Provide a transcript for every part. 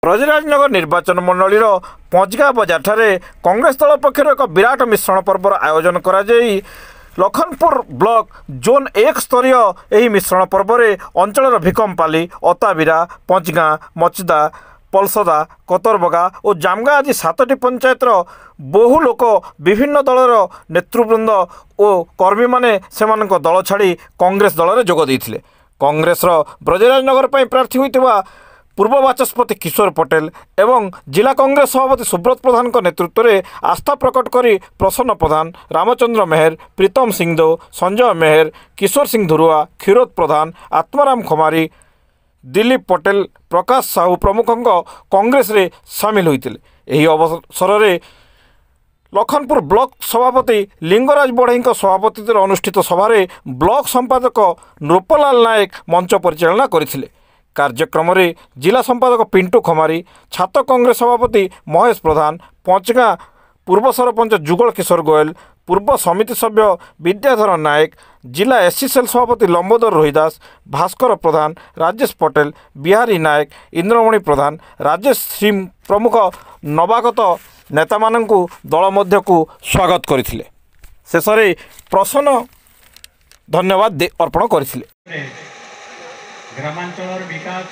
ब्रजराजनगर निर्वाचन मंडल पंचगाँ बजार कांग्रेस दल पक्षर एक विराट मिश्रण पर्वर आयोजन कर लखनपुर ब्लॉक जोन 1 स्तरीय यह मिश्रण पर्व में अंचल भिकमपाली अताबिरा पंचगाँ मचदा पलसदा कतरबगा और जामगा आदि 7टी पंचायतर बहु लोक विभिन्न दलर नेतृवृंद और कर्मी माने सेमानक दल छाड़ी कांग्रेस दल में जोग देइथिले। कांग्रेस ब्रजराजनगर प्रार्थी होइतिबा पूर्व बाचस्पति किशोर पटेल एवं जिला कांग्रेस सभापति सुब्रत प्रधान नेतृत्व में आस्था प्रकट करी प्रसन्न प्रधान रामचंद्र मेहर प्रीतम सिंहदेव संजय मेहर किशोर सिंह धुरुआ क्षीरोद प्रधान आत्माराम खमारी दिलीप पटेल प्रकाश साहू प्रमुख कांग्रेस रे सामिल होते। यह अवसर में लखनपुर ब्लॉक सभापति लिंगराज बढ़ई सभापति अनुष्ठित सभा ब्लॉक संपादक नृपलाल नायक मंच परिचालना करथिले। कार्यक्रम में जिला संपादक पिंटू खमारी छात्र कांग्रेस सभापति महेश प्रधान पंचगाँ पूर्व सरपंच जुगल किशोर गोयल पूर्व समिति सभ्य विद्याधर नायक जिला एससी सेल सभापति लंबोदर रोहिदास भास्कर प्रधान राजेश पटेल बिहारी नायक इंद्रमणि प्रधान राजेश सिंह प्रमुख नवागत नेता माननकु दल मध्य को स्वागत करथिले। शेष में प्रसन्न धन्यवाद अर्पण करथिले। ग्रामांचल विकास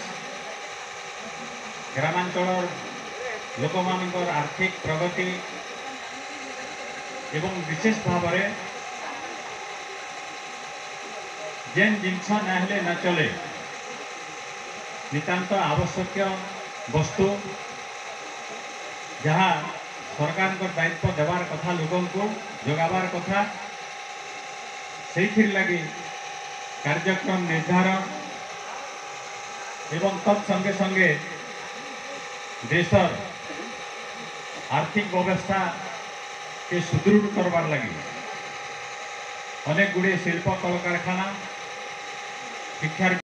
ग्रामांचल लोक मानकर आर्थिक प्रगति एवं विशेष भाव में जेन जिनस नाहले न चले नितांत आवश्यक वस्तु जहाँ सरकार दायित्व देवार कथा लोगों को जोगाबार कथा से लगी कार्यक्रम निर्धारण एवं तत्संगे संगे देशर आर्थिक व्यवस्था के सुदृढ़ करवार लगी अनेक गुड़े शिल्प कल कारखाना शिक्षा